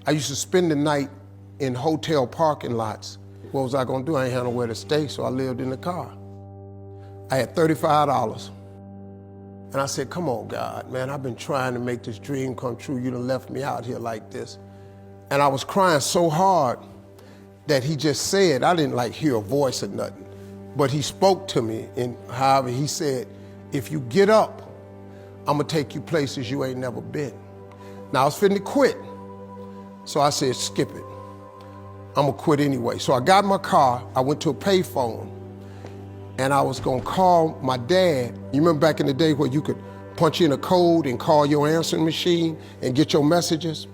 I used to spend the night in hotel parking lots. What was I gonna do? I ain't had nowhere to stay, so I lived in the car. I had $35. And I said, come on, God, man, I've been trying to make this dream come true. You done left me out here like this. And I was crying so hard that he just said, I didn't like hear a voice or nothing, but he spoke to me, and however he said, if you get up, I'm gonna take you places you ain't never been. Now I was finna quit. So I said, skip it. I'm gonna quit anyway. So I got in my car, I went to a payphone, and I was gonna call my dad. You remember back in the day where you could punch in a code and call your answering machine and get your messages?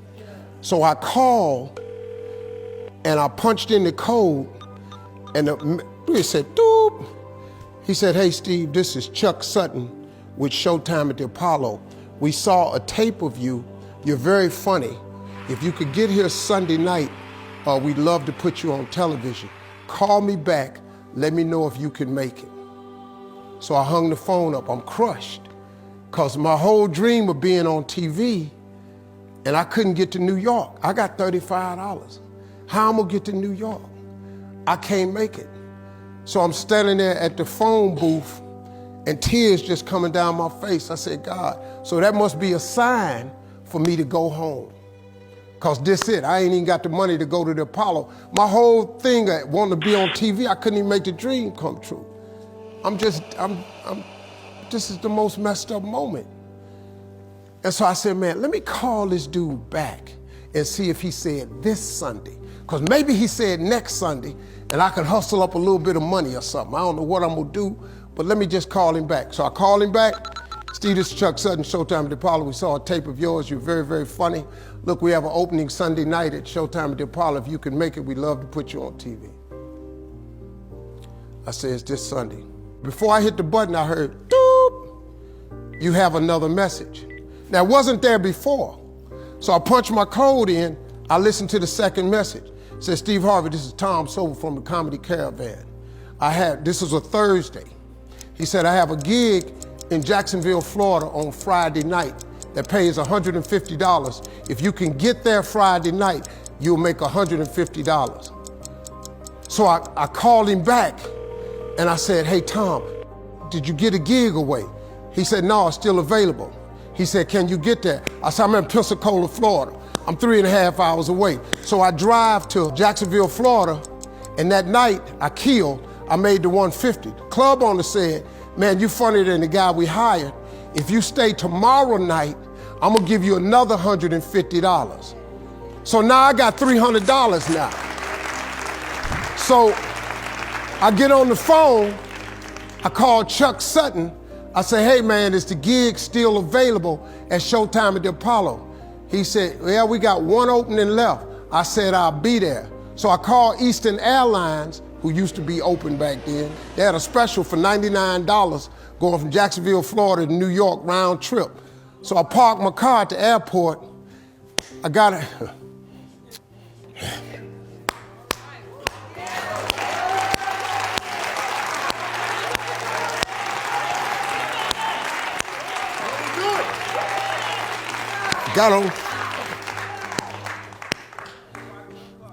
So I called and I punched in the code, and it said, doop. He said, hey Steve, this is Chuck Sutton with Showtime at the Apollo. We saw a tape of you. You're very funny. If you could get here Sunday night, we'd love to put you on television. Call me back, let me know if you can make it. So I hung the phone up, I'm crushed, because my whole dream of being on TV, and I couldn't get to New York. I got $35. How I'm gonna get to New York? I can't make it. So I'm standing there at the phone booth and tears just coming down my face. I said, God, so that must be a sign for me to go home. Cause this it, I ain't even got the money to go to the Apollo. My whole thing, I wanted to be on TV, I couldn't even make the dream come true. This is the most messed up moment. And so I said, man, let me call this dude back and see if he said this Sunday. Because maybe he said next Sunday and I could hustle up a little bit of money or something. I don't know what I'm gonna do, but let me just call him back. So I called him back. Steve, this is Chuck Sutton, Showtime at the Apollo. We saw a tape of yours. You're very, very funny. Look, we have an opening Sunday night at Showtime at the Apollo. If you can make it, we'd love to put you on TV. I said, it's this Sunday. Before I hit the button, I heard, doop, you have another message. Now, it wasn't there before. So I punched my code in. I listened to the second message. It said, Steve Harvey, this is Tom Sobel from the Comedy Caravan. This was a Thursday. He said, I have a gig in Jacksonville, Florida on Friday night that pays $150. If you can get there Friday night, you'll make $150. So I called him back and I said, hey Tom, did you get a gig away? He said, no, it's still available. He said, can you get there? I said, I'm in Pensacola, Florida. I'm 3.5 hours away. So I drive to Jacksonville, Florida, and that night I made the 150. The club owner said, man, you funnier than the guy we hired. If you stay tomorrow night, I'm gonna give you another $150. So now I got $300 now. So I get on the phone, I call Chuck Sutton. I say, hey man, is the gig still available at Showtime at the Apollo? He said, yeah, we got one opening left. I said, I'll be there. So I called Eastern Airlines, who used to be open back then. They had a special for $99 going from Jacksonville, Florida to New York round trip. So I parked my car at the airport. I got it.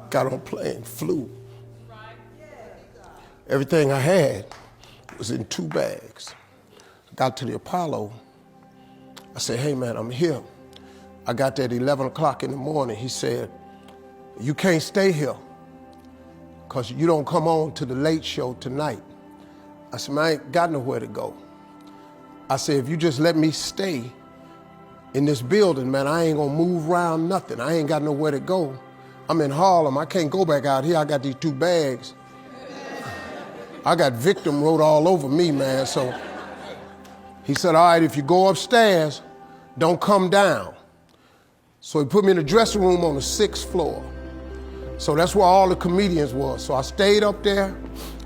Got on plane, flew. Everything I had was in 2 bags. I got to the Apollo. I said, hey man, I'm here. I got there at 11 o'clock in the morning. He said, you can't stay here because you don't come on to the late show tonight. I said, man, I ain't got nowhere to go. I said, if you just let me stay in this building, man, I ain't gonna move around nothing. I ain't got nowhere to go. I'm in Harlem, I can't go back out here. I got these 2 bags. I got victim wrote all over me, man. So he said, all right, if you go upstairs, don't come down. So he put me in the dressing room on the 6th floor. So that's where all the comedians was. So I stayed up there.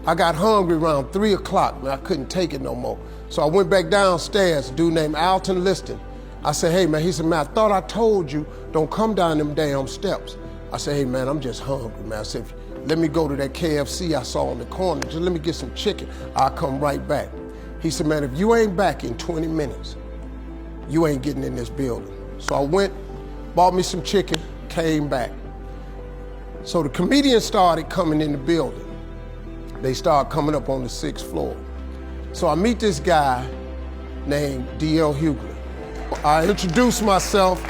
I got hungry around 3 o'clock, man. I couldn't take it no more. So I went back downstairs, a dude named Alton Liston. I said, hey man, he said, man, I thought I told you, don't come down them damn steps. I said, hey man, I'm just hungry, man. I said, let me go to that KFC I saw on the corner. Just let me get some chicken. I'll come right back. He said, man, if you ain't back in 20 minutes, you ain't getting in this building. So I went, bought me some chicken, came back. So the comedians started coming in the building. They started coming up on the 6th floor. So I meet this guy named D.L. Hughley. I introduced myself,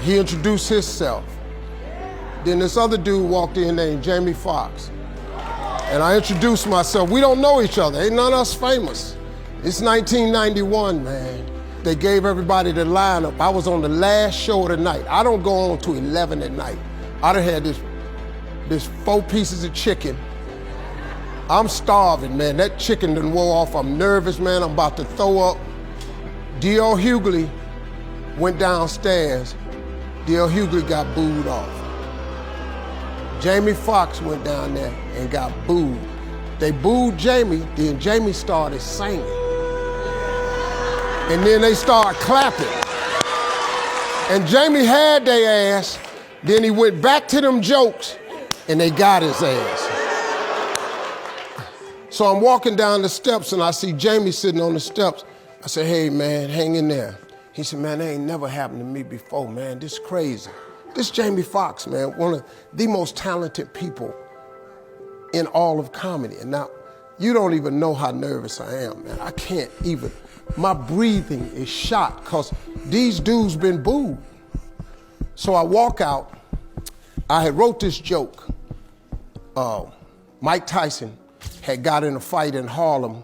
he introduced himself. Then this other dude walked in named Jamie Foxx. And I introduced myself. We don't know each other, ain't none of us famous. It's 1991, man. They gave everybody the lineup. I was on the last show of the night. I don't go on to 11 at night. I done had this 4 pieces of chicken. I'm starving, man. That chicken done wore off. I'm nervous, man. I'm about to throw up. D.L. Hughley went downstairs. D.L. Hughley got booed off. Jamie Foxx went down there and got booed. They booed Jamie, then Jamie started singing. And then they started clapping. And Jamie had their ass, then he went back to them jokes, and they got his ass. So I'm walking down the steps and I see Jamie sitting on the steps. I said, hey man, hang in there. He said, man, that ain't never happened to me before, man. This is crazy. This Jamie Foxx, man, one of the most talented people in all of comedy. And now, you don't even know how nervous I am, man. I can't even, my breathing is shot because these dudes been booed. So I walk out, I had wrote this joke. Mike Tyson had got in a fight in Harlem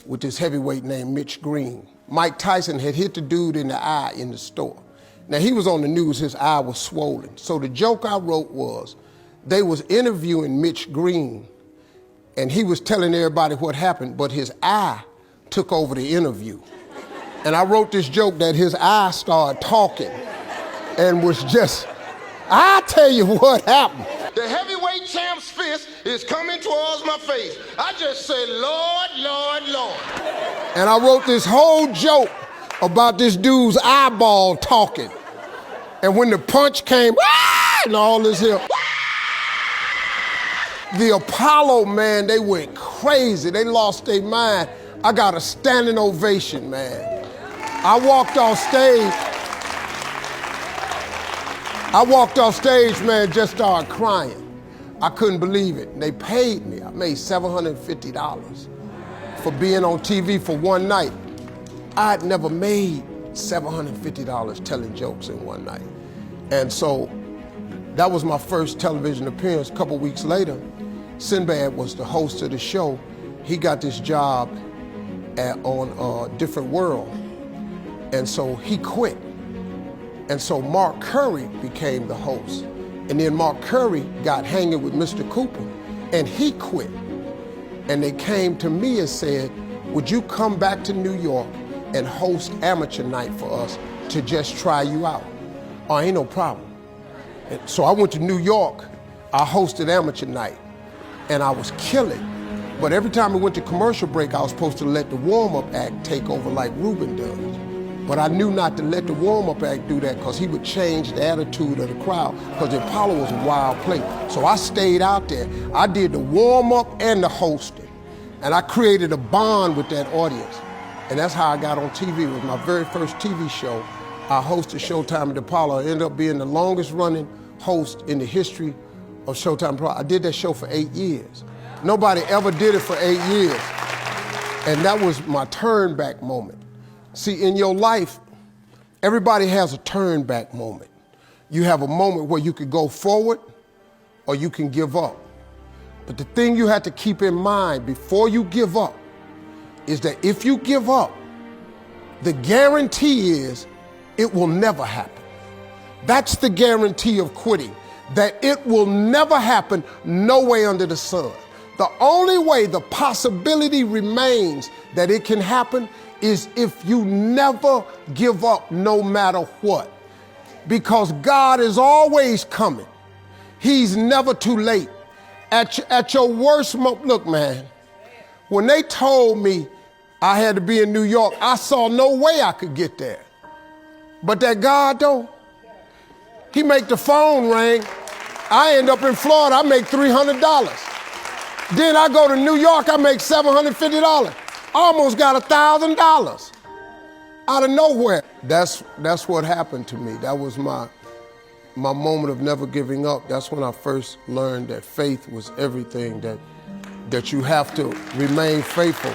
with this heavyweight named Mitch Green. Mike Tyson had hit the dude in the eye in the store. Now he was on the news, his eye was swollen. So the joke I wrote was, they was interviewing Mitch Green and he was telling everybody what happened, but his eye took over the interview. And I wrote this joke that his eye started talking and was just, I tell you what happened. The heavyweight champ's fist is coming towards my face. I just said, Lord, Lord, Lord. And I wrote this whole joke about this dude's eyeball talking. And when the punch came, and all this here. The Apollo, man, they went crazy. They lost their mind. I got a standing ovation, man. I walked off stage, man, just started crying. I couldn't believe it. They paid me. I made $750 for being on TV for one night. I'd never made $750 telling jokes in one night. And so that was my first television appearance. A couple weeks later, Sinbad was the host of the show. He got this job on Different World. And so he quit. And so Mark Curry became the host. And then Mark Curry got hanging with Mr. Cooper, and he quit. And they came to me and said, would you come back to New York and host amateur night for us to just try you out? Oh, ain't no problem. And so I went to New York, I hosted amateur night, and I was killing. But every time we went to commercial break, I was supposed to let the warm-up act take over like Ruben does. But I knew not to let the warm-up act do that because he would change the attitude of the crowd because the Apollo was a wild place. So I stayed out there. I did the warm-up and the hosting. And I created a bond with that audience. And that's how I got on TV. It was my very first TV show. I hosted Showtime at the Apollo. I ended up being the longest running host in the history of Showtime Apollo. I did that show for 8 years. Nobody ever did it for 8 years. And that was my turn back moment. See, in your life, everybody has a turn back moment. You have a moment where you could go forward or you can give up. But the thing you have to keep in mind before you give up is that if you give up, the guarantee is it will never happen. That's the guarantee of quitting, that it will never happen, no way under the sun. The only way the possibility remains that it can happen is if you never give up no matter what. Because God is always coming. He's never too late. At your worst moment, look man, when they told me I had to be in New York, I saw no way I could get there. But that God though, he make the phone ring. I end up in Florida, I make $300. Then I go to New York, I make $750. Almost got $1,000 out of nowhere. That's what happened to me. That was my my moment of never giving up, that's when I first learned that faith was everything, that you have to remain faithful.